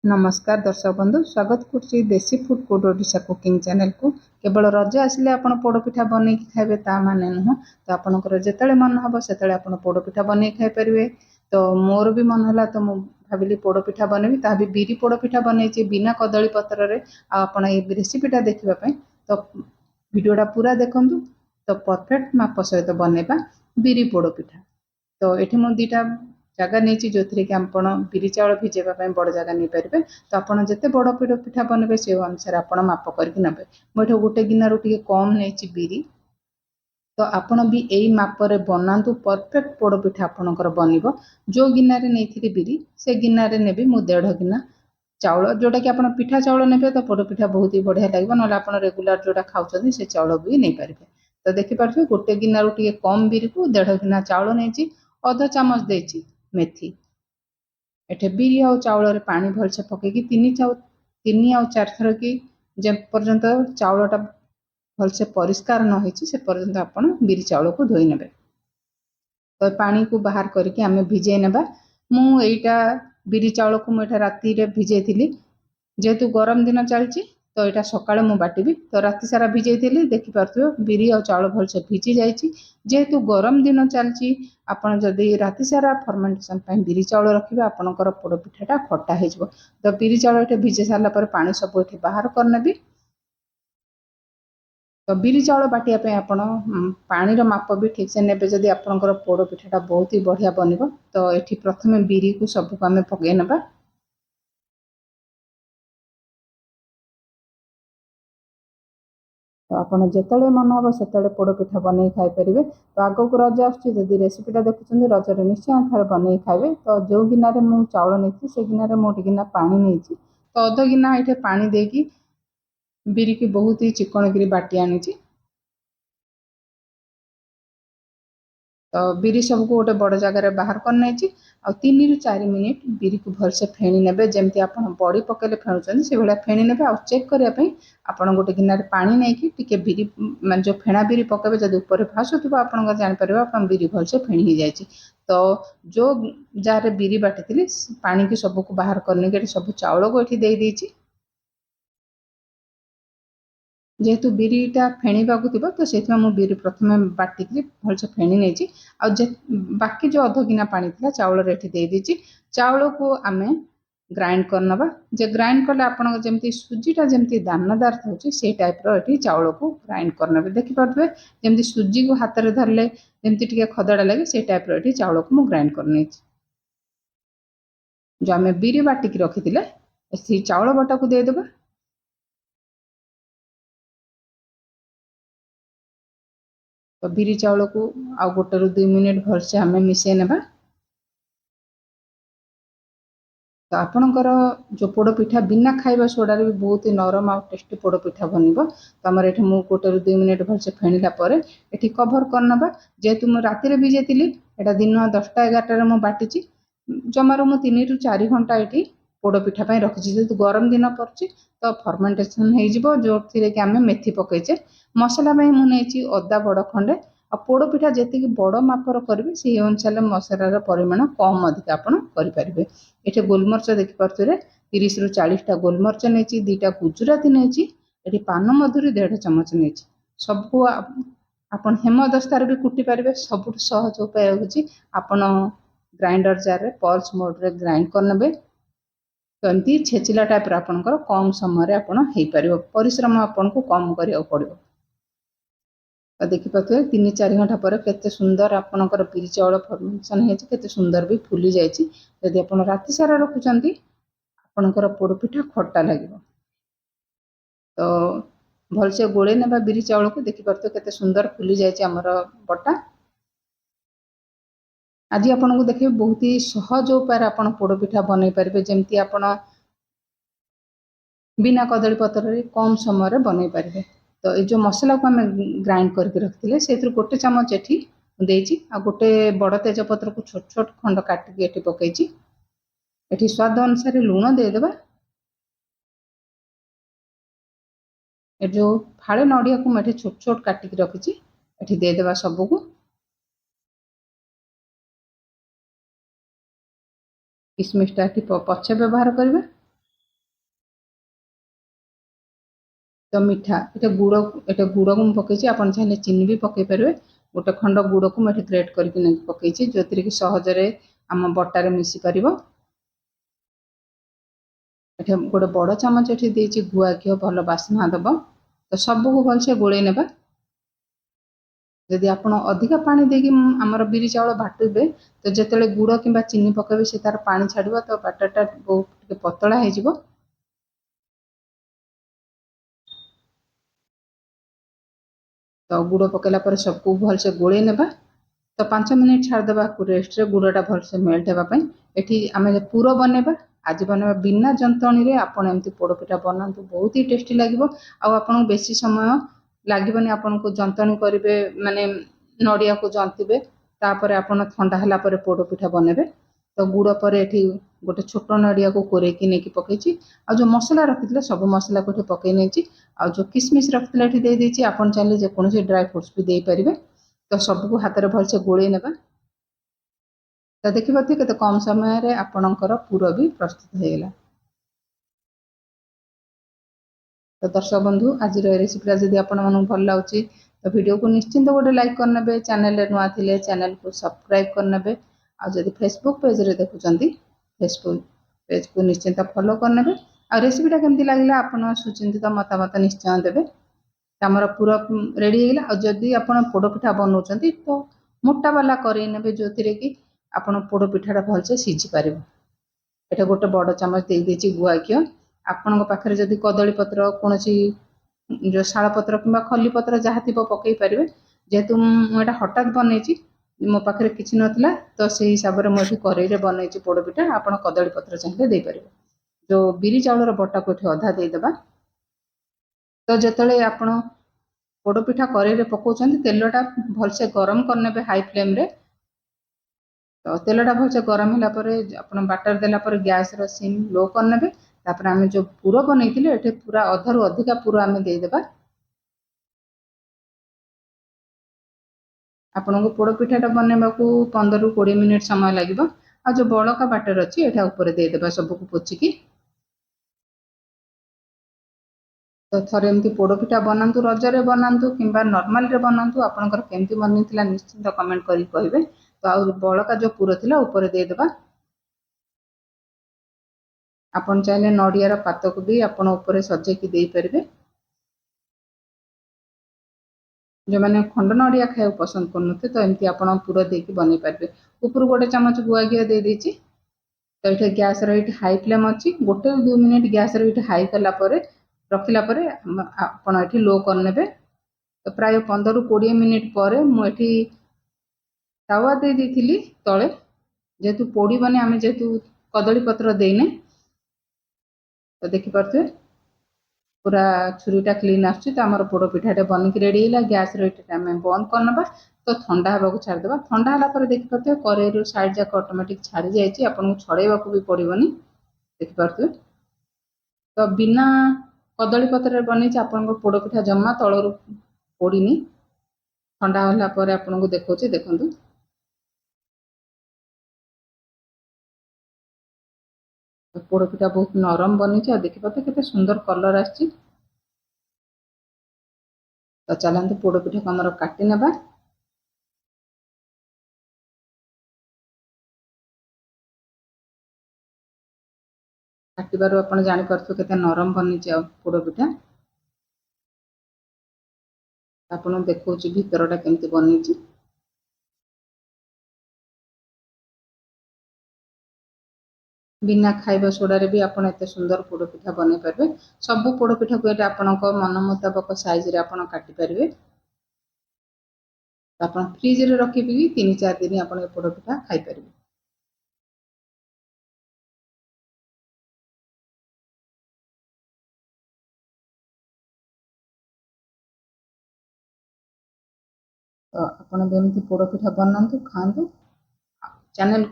नमस्कार दर्शक बंधु, स्वागत करुच्ची देसी food code Odisha cooking channel को। केवल रज आसिले आपण पोड़पिठा बन खाइबे ता माने नुह। तो आपनकर जेतेले मन हम सेतेले आपण पोड़पिठा बन खाई परिवे। तो मोर भी मन हला तो मु भाबिली पोड़पिठा बनबी। ता भी बिरी पोड़पिठा बनैछि बिना कदली पत्र रे। आपण ए रेसिपीटा देखिबा पई तो वीडियोटा पूरा देखंतु। तो परफेक्ट माप सहित बनेबा बिरी पोड़पिठा। तो एठी मु दीटा जगह नहीं जो थी कि आपण बिरी चाउल भिजेबा बड़ जगह नहीं पारे। तो आपड़ जिते बड़ पिठा बनबे से अनुसार आप माप करके नेबे। मुझे गोटे गिनारू टे कम नहीं बिरी। तो आपण भी यही मापरे बनातु परफेक्ट पोड़ पिठा आपणकर बनब। जो गिनारे नहीं बिरी से गिनारे नेबी मु 1.5 गिना चाउल जोटा कि आप पिठा चाउल ने तो पोड़ पिठा बहुत ही बढ़िया लगे ना आप रेगुलर जोटा खाऊँ से चाउल भी नहीं पारे। तो देखिपे गोटे गिनारू टे कम बिरी को 1.5 गिना चाउल नहीं अध चामच देती मेथी। एठे बिरी आ चाउल पानी भलसे पकईकि 3 आ 4 थर कि जे पर्यंत चाउलटा भलसे परिष्कार न होइछि से पर्यंत आपण बिरी चाउल को धोई नेबे। तो पानी को बाहर करके आमे भिजे नेबा। मु एटा बिरी चाउल को मु एटा राती रे भिजे थिली जेहेतु गरम दिन चलछि। तो यहाँ सकाଳେ मु बाटिबी। तो राति सारा भिजे थी देखिपे बिरी आ चाउल भलसे भिजी जाइए। जेहेतु गरम दिन चलछि आपण जदि राति सारा फर्मेंटेशन बिरी चाउल रखिबे आपणकर पोड़ पिठाटा खट्टा हो। तो बिरी चाउल ये भिजे सारा पर पानी सब ये बाहर करनेबी। तो बिरी चाउल बाटिया आपण पानी रो माप भी ठीक से नेबे जदि आपणकर पोड़ पिठाटा बहुत ही बढ़िया बनिबो। तो एठी प्रथमे बिरी को सबको आमे पगै नेबा। तो आपड़ जिते मन हम से पोड़ पिठा बन खाई पारे। तो आग को रज आदि रेसीपीटा देखुं रजरे निश्चय थे बन खाइबे। तो जो गिनारे मु चाउल नहीं से गिनारे मोटे गिना पानी नहीं। तो अध गिना ये पानी देकी बिरी की बहुत ही चिकन गिरी बाटी आनी। तो बिरी सबको गोटे बड़ जगार बाहर करना। आ 3 ରୁ 4 मिनिट बिरी को भलसे फेणी नेबे। जमती आप बड़ी पकेले फेणुचंदी से भाया फेणी नेबे। आ चेक करने आपण गोटे गिनारे पानी नहीं टिके बिरी मान जो फेणा बिरी पकेबे जब ऊपर भासुथबो आपण जानिपर आप बिरी भलसे फेणी हो जाए। तो जो जार बिरी बाटी पानी की सबको बाहर करने सब चाउल को ये दे देछि। जेहेतु बिरीटा फेणीबा थी तो से बिरी प्रथम बाटिक भलसे फेणी नहीं। बाकी जो अध गिना पानी था चाउल ये दे देछि। चाउल को आमे ग्राइंड करनबा। जे ग्राइंड कले आपण जमती सुजीटा जमती दानादार थाउची से टाइप रो एठी चाउल को ग्राइंड करनबे। देखि पाथबे जमती सुजी को हाथ रे धरले जमती टिके खदड़ा लगे से टाइप रो एठी चाउल को मु ग्राइंड करने। जो आमे बिरी बाटिक रखिथिले से चाउल बटा को दे देबा। तो बिरी चाउल को आ 1 ରୁ 2 मिनिट भलसे आमे मिसै नेबा। तो आपणकर जो पोड़ पिठा बिना खाइबा सोडार भी बहुत ही नरम आ टेस्टी पोड़ पिठा बनब। तो आमर ये 1 ରୁ 2 मिनिट भलसे फेणिला पर ये कभर करनबा। जेहेतु मुझे राति भिजे थी यहाँ दिन 10ଟା 11टार मुझे बाटी जमार मु 3 ରୁ 4 घंटा ये पोड़ पिठा रखी। जेहेतु गरम दिन पड़े तो फर्मेंटेशन हो जो थी कि आम मेथी पकईचे। मसला मुझे अदा बड़ खंडे आ पोड़ पिठा जी बड़ मापर करेंगे से अनुसार मसलार परिमाण कम अधिक आपरे। ये गोलमर्च देखिपे 30 ରୁ 40टा गोलमर्च नहीं 2टा गुजराती नहीं ये पान मधुरी 1.5 चमच नहीं। सबको आपण हेमदस्तार भी कुटी पारे। सब सहज उपाय हूँ आपण ग्राइंडर जार पल्स मोड रे ग्राइंड करने। तो एमती छेचिला टाइप आपणकर कम समय आपड़ परिश्रम आपन को कम करिया पड़ो। तो देखिपे 3-4 घंटा पर केते सुंदर आपणकर बिरी चाउल फर्मेंटेशन होती केते सुंदर भी फुली जाइए। यदि आप राति सारा रखुंट आपणकर पोड़ पिठा खट्टा लगे। तो भलसे गोले नेबा बिरी चाउल को देखिपे केते सुंदर फुली जाइए आमर बटा। आज आपन को देखिए बहुत ही सहज उपाय आपन पोड़ पिठा बन पारे। जमती आपण बिना कदली पत्र कम समय बन पारे। तो ये जो मसला को आम ग्राइंड करके रखते से 1 चमच ये आ गोटे बड़ तेजपत्र को छोट छोट खंड काटिक ये पकई। ये स्वाद अनुसार लुण देदेबा। ये जो फाड़े नड़िया को मुझे छोट छोट काटिक रखी ये देदेबा सबको। किसमिसटा पछे व्यवहार करेंगे। तो मीठा एटा गुड़ को पकई आप चाहिए चीनी भी पकई पारे। गोटे खंड गुड़ को मुझे ग्रेट करके पकई जो थी कि सहजरे आम बटारे मिसी पार। गोटे बड़ चामच ये गुआ घी भल बास्ना दब। तो सबको भलसे गोल ने। जदि आप अधिका पानी देकी आमर बिरी चाउल बाटुबे तो जिते गुड़ कि चीनी पकेबे से तार पानी छाड़ तो बैटरटा बहुत पतला हो। तो गुड़ पकेला सबको भलसे गोल ने। तो 5 मिनिट छाड़देवा रेस्ट रे गुड़टा भलसे मेल्ट होगापी। एटी आम पूर बनवा आज बनवा बिना जंतणी रे आपन एमती पोड़पिठा बनातु बहुत ही टेस्टी लगे। आपन बेसी समय लगभग आपन को जंतणी करेंगे माने नड़िया को जंतिबे तापर आपन ठंडा हला परे पोड़पिठा बनेबे। तो गुड़ पर एठी गोटे छोट नड़िया को कोरेकी नेकी पकईची आ जो मसला रखिथिले सब मसला को पकई नेची आ जो किसमिस रखिथिले एठी दे देची। आपन चाहिले जे कोनोसी ड्राई फ्रूट्स भी दे परिबे। तो सबको हाथ में भलसे गोल ने। तो देखिए केते कम समय आपणकर पूर भी प्रस्तुत होगा। तो दर्शक बंधु आज रेसिपीटा जदि आपन भल लगे तो वीडियो को निश्चिंत गोटे लाइक करने। चैनल नुआ थे चैनल को सब्सक्राइब करने। आदि फेसबुक पेज रे देखुंत फेसबुक पेज को निश्चिंत फॉलो करने। आ रेसिपीटा केमती लगे आपन सुचिंतित मतामत निश्चय देवे। आमर पूरा रेडी है। जदि आप पोड़पिठा बनाऊँ तो मोटा वाला करें ने जो थी कि आप पोड़पिठाटा भलसे सीझी पार। एटा गोटे बड़ चामच दे देती गुआ घी। आपण पाखे जदि कदली पत्र कौन जो शाल पत्र कि खली पत्र जहाँ थी पकई पारे। जेहेतु मुझे हठात बनई मो पाखे किसी नाला तो से हिसाब से मुझे कड़े बनई पोड़पिठा आप कदली पत्र चाहिए दे पारे। जो बिरी चाउलर बटा को अधा देदेबा। तो जिते आप पोड़पिठा कड़े पकाउं तेलटा भलसे गरम करने हाई फ्लेम रे। तो तेलटा भलसे गरम है बाटर देला गैस सिम लो करने। तापर आम जो पूर बनई ये पूरा अधारू अधिका पूर आम देदेबा। आपन को पोड़पिठाटा बनवा को 15 ରୁ 20 मिनिट समय लगे। आ जो बड़का बाटर अच्छी एटा ऊपर देदेबा सबको पोचिकी। तो थरे एमती पोड़पिठा बनातु रजरे बनातु कि नर्माल रे बनातु आपनकर केमती बनी निश्चिंत कमेंट करी कहिबे। तो आ बड़का जो पूर थिला ऊपर देदेबा। आपन चाहे नड़ियार पात को भी आपन ऊपर सजेकी दे परिबे। जो मैंने खंड नड़िया खाया पसंद करते तो एमती आप पूरा देकी बन पारे। ऊपर गोटे चामच गुआ घी दे देती। तो ये गैस हाई फ्लेम अच्छी 1 ରୁ 2 मिनिट गैस हाई कलापर रखिला आप लो करने। तो प्राय 15 ରୁ 20 मिनिट पर मुझे तावा दे दी तले जेहेतु पोड़बनी आम जेहेतु कदली पत्र देने। तो देखिपे पूरा छुरीटा क्लीन आसुची। तो आम पोड़पिठाटे बनिक रेडी है। गैस बंद करना। तो ठंडा होगा छाड़देवा। ठंडा है देखिपे कड़े साइड जाक ऑटोमेटिक छाड़ी जाइए आपको छड़ेवा भी पड़ोनी देखिपे। तो बिना कदली पत्र बनी आप पोड़पिठा जमा तलू पोड़नी। ठंडा होला आपको देखा देखु पोड़पिठा बहुत नरम बनी। देखिपे केते सुंदर कलर आसी। तो चलते पोड़पिठा को आमर काटी नेबा। काटबार आप जापर केते नरम बनी पोड़पिठा। आपन देखा भीतरटा केमती बनी। बिना खाइबा सोडारे भी आप एत सुंदर पोड़पिठा बन पारे। सब पोड़पिठा को ये आपण मन मुताबक साइज रे आप काटिपारे। आप फ्रिज रे रखी भी 3-4 दिन आप पोड़पिठा खाई पारे। तो आपन पोड़पिठा बनातु खातु। चैनल